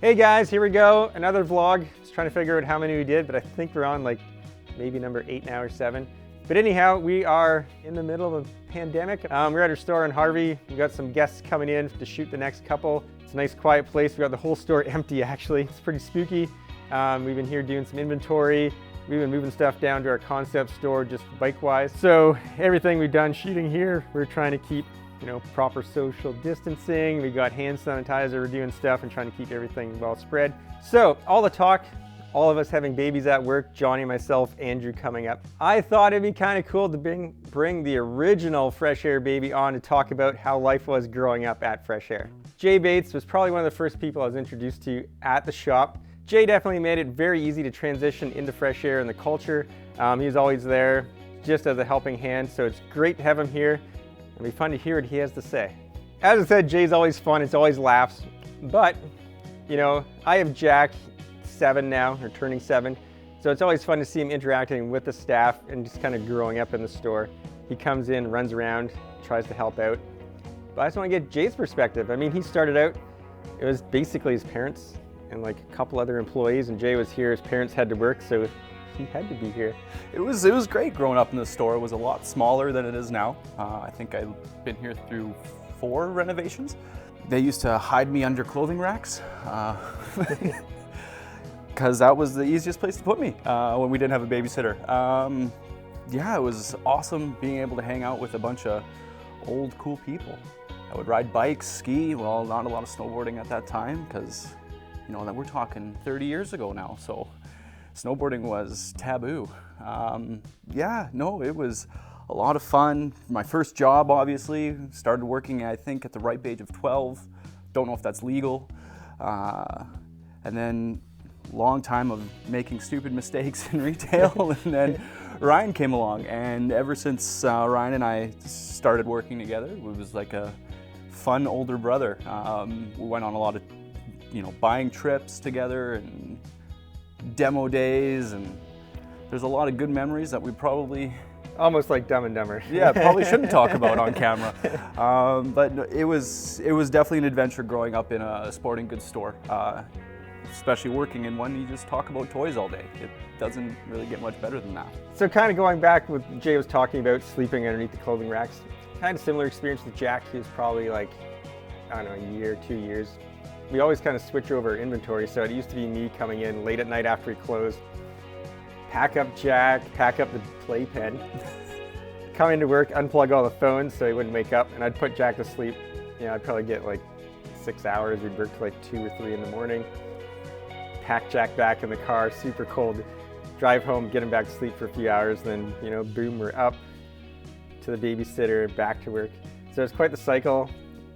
Hey guys, here we go. Another vlog. Just trying to figure out how many we did, but I think we're on like maybe number 8 now or 7. But anyhow, we are in the middle of a pandemic. We're at our store in Harvey. We've got some guests coming in to shoot the next couple. It's a nice quiet place. We got the whole store empty actually. It's pretty spooky. We've been here doing some inventory. We've been moving stuff down to our concept store just bike-wise. So everything we've done shooting here, we're trying to keep proper social distancing. We got hand sanitizer, we're doing stuff and trying to keep everything well spread. So all the talk, all of us having babies at work, Johnny, myself, Andrew coming up. I thought it'd be kind of cool to bring the original Fresh Air baby on to talk about how life was growing up at Fresh Air. Jay Bates was probably one of the first people I was introduced to at the shop. Jay definitely made it very easy to transition into Fresh Air and the culture. He's always there just as a helping hand, so it's great to have him here. It'll be fun to hear what he has to say. As I said, Jay's always fun, it's always laughs. But, I have Jack, 7 now, or turning 7. So it's always fun to see him interacting with the staff and just kind of growing up in the store. He comes in, runs around, tries to help out. But I just want to get Jay's perspective. I mean, he started out, it was basically his parents and like a couple other employees, and Jay was here, his parents had to work, so he had to be here. It was great growing up in the store. It was a lot smaller than it is now. I think I've been here through 4 renovations. They used to hide me under clothing racks because that was the easiest place to put me when we didn't have a babysitter. Yeah, it was awesome being able to hang out with a bunch of old, cool people. I would ride bikes, ski, well, not a lot of snowboarding at that time because, that we're talking 30 years ago now, so snowboarding was taboo. It was a lot of fun. My first job, obviously, started working, I think, at the ripe age of 12. Don't know if that's legal. And then long time of making stupid mistakes in retail. And then Ryan came along. And ever since Ryan and I started working together, it was like a fun older brother. We went on a lot of, buying trips together and demo days, and there's a lot of good memories that we probably almost like Dumb and Dumber. Yeah, probably shouldn't talk about on camera. But it was definitely an adventure growing up in a sporting goods store, especially working in one. You just talk about toys all day. It doesn't really get much better than that. So kind of going back with Jay was talking about sleeping underneath the clothing racks, kind of similar experience with Jack. He was probably like, I don't know, a year, 2 years. We always kind of switch over inventory, so it used to be me coming in late at night after we closed, pack up Jack, pack up the playpen, come into work, unplug all the phones so he wouldn't wake up, and I'd put Jack to sleep. I'd probably get like 6 hours. We'd work till like 2 or 3 in the morning, pack Jack back in the car, super cold, drive home, get him back to sleep for a few hours, then, boom, we're up to the babysitter, back to work. So it's quite the cycle,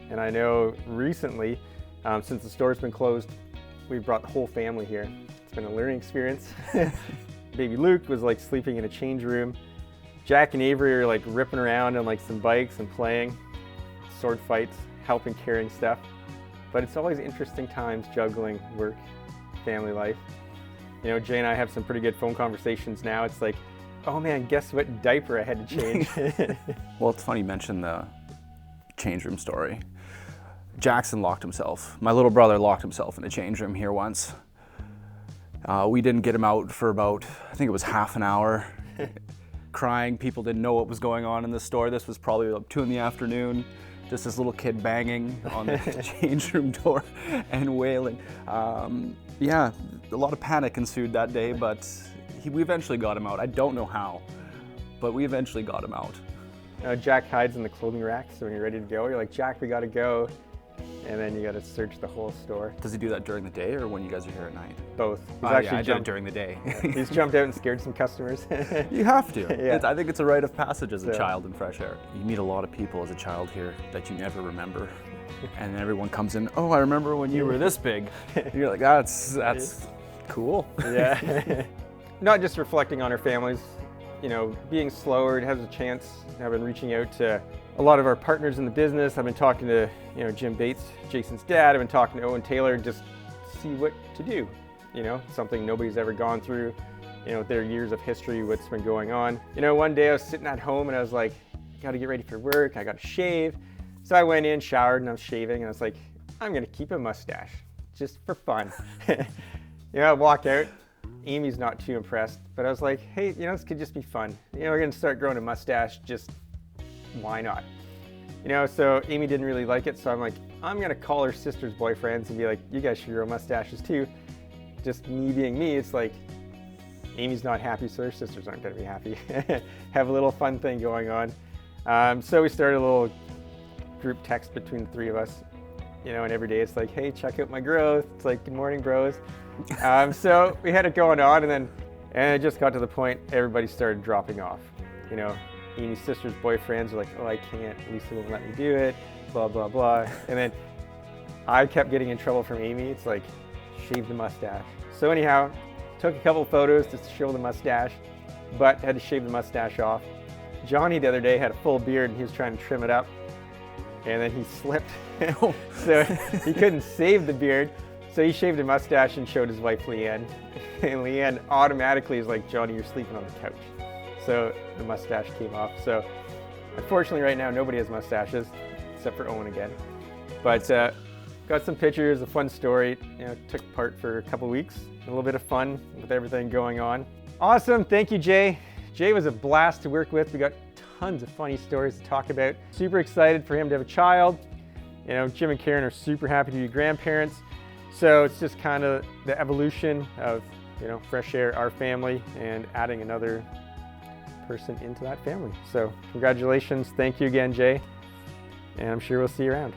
and I know recently, since the store's been closed, we brought the whole family here. It's been a learning experience. Baby Luke was like sleeping in a change room. Jack and Avery are like ripping around on like some bikes and playing sword fights, helping carrying stuff. But it's always interesting times juggling work, family life. Jay and I have some pretty good phone conversations now. It's like, oh man, guess what diaper I had to change. Well, it's funny you mentioned the change room story. Jackson locked himself. My little brother locked himself in the change room here once. We didn't get him out for about, I think it was half an hour. Crying, people didn't know what was going on in the store. This was probably about 2 in the afternoon. Just this little kid banging on the change room door and wailing. Yeah, a lot of panic ensued that day, but we eventually got him out. I don't know how, but we eventually got him out. Jack hides in the clothing rack, so when you're ready to go, you're like, Jack, we gotta go. And then you got to search the whole store. Does he do that during the day or when you guys are here at night? Both. I did it during the day. He's jumped out and scared some customers. You have to. Yeah. I think it's a rite of passage as a child in Fresh Air. You meet a lot of people as a child here that you never remember. And then everyone comes in, oh, I remember when you were this big. And you're like, that's cool. Yeah. Not just reflecting on our families, being slower, it has a chance. I've been reaching out to a lot of our partners in the business. I've been talking to, Jim Bates, Jason's dad. I've been talking to Owen Taylor, just see what to do. Something nobody's ever gone through. Their years of history, what's been going on. One day I was sitting at home and I was like, got to get ready for work. I got to shave. So I went in, showered, and I was shaving. And I was like, I'm going to keep a mustache. just for fun. I walk out. Amy's not too impressed, but I was like, hey, this could just be fun. We're gonna start growing a mustache, just why not? So Amy didn't really like it, so I'm like, I'm gonna call her sister's boyfriends and be like, you guys should grow mustaches too. Just me being me, it's like, Amy's not happy, so her sisters aren't gonna be happy. Have a little fun thing going on. So we started a little group text between the three of us, and every day it's like, hey, check out my growth. It's like, good morning, bros. So we had it going on, and it just got to the point everybody started dropping off. Amy's sister's boyfriends were like, oh, I can't, Lisa won't let me do it, blah, blah, blah. And then I kept getting in trouble from Amy. It's like, shave the mustache. So anyhow, took a couple photos just to show the mustache, but had to shave the mustache off. Johnny the other day had a full beard and he was trying to trim it up, and then he slipped. So he couldn't save the beard. So he shaved a mustache and showed his wife Leanne. And Leanne automatically is like, Johnny, you're sleeping on the couch. So the mustache came off. So unfortunately right now nobody has mustaches except for Owen again. But got some pictures, a fun story. Took part for a couple weeks. A little bit of fun with everything going on. Awesome, thank you, Jay. Jay was a blast to work with. We got tons of funny stories to talk about. Super excited for him to have a child. Jim and Karen are super happy to be grandparents. So it's just kind of the evolution of, Fresh Air, our family, and adding another person into that family. So congratulations, thank you again, Jay. And I'm sure we'll see you around.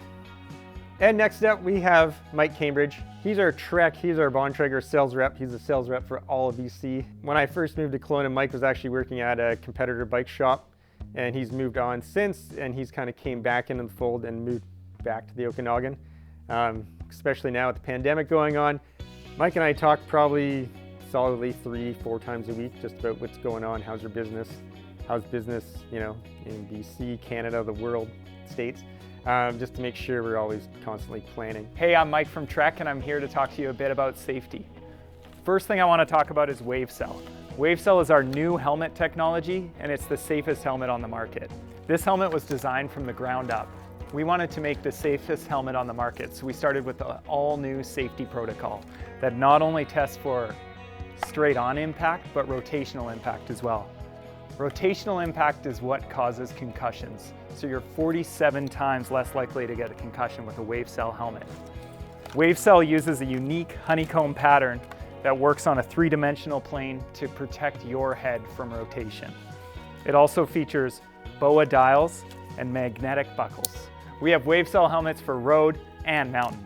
And next up, we have Mike Cambridge. He's our Bontrager sales rep. He's the sales rep for all of BC. When I first moved to Kelowna, Mike was actually working at a competitor bike shop, and he's moved on since, and he's kind of came back into the fold and moved back to the Okanagan. Especially now with the pandemic going on. Mike and I talk probably solidly 3-4 times a week just about what's going on, how's your business, how's business, in BC, Canada, the world, States, just to make sure we're always constantly planning. Hey, I'm Mike from Trek, and I'm here to talk to you a bit about safety. First thing I want to talk about is WaveCell. WaveCell is our new helmet technology, and it's the safest helmet on the market. This helmet was designed from the ground up. We wanted to make the safest helmet on the market, so we started with the all-new safety protocol that not only tests for straight-on impact, but rotational impact as well. Rotational impact is what causes concussions, so you're 47 times less likely to get a concussion with a WaveCell helmet. WaveCell uses a unique honeycomb pattern that works on a 3-dimensional plane to protect your head from rotation. It also features BOA dials and magnetic buckles. We have WaveCell helmets for road and mountain.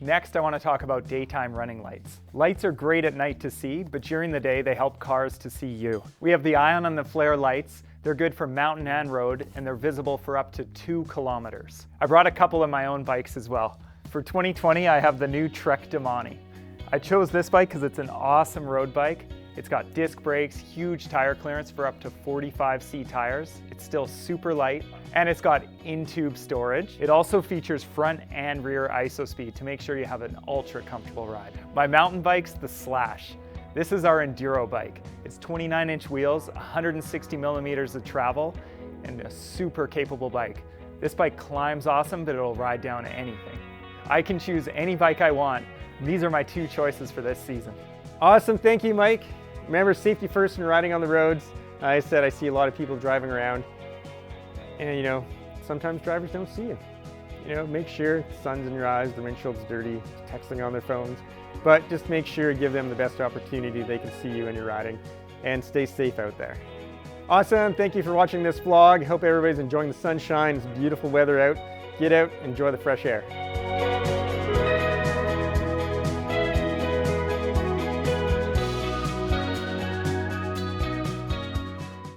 Next, I want to talk about daytime running lights. Lights are great at night to see, but during the day, they help cars to see you. We have the ion and the flare lights. They're good for mountain and road, and they're visible for up to 2 kilometers. I brought a couple of my own bikes as well. For 2020, I have the new Trek Damani. I chose this bike because it's an awesome road bike. It's got disc brakes, huge tire clearance for up to 45C tires. It's still super light, and it's got in-tube storage. It also features front and rear ISO speed to make sure you have an ultra comfortable ride. My mountain bike's the Slash. This is our enduro bike. It's 29-inch wheels, 160 millimeters of travel, and a super capable bike. This bike climbs awesome, but it'll ride down anything. I can choose any bike I want. These are my 2 choices for this season. Awesome, thank you, Mike. Remember, safety first when riding on the roads. I said I see a lot of people driving around, and sometimes drivers don't see you. Make sure the sun's in your eyes, the windshield's dirty, texting on their phones, but just make sure you give them the best opportunity they can see you when you're riding, and stay safe out there. Awesome, thank you for watching this vlog. Hope everybody's enjoying the sunshine. It's beautiful weather out. Get out, enjoy the fresh air.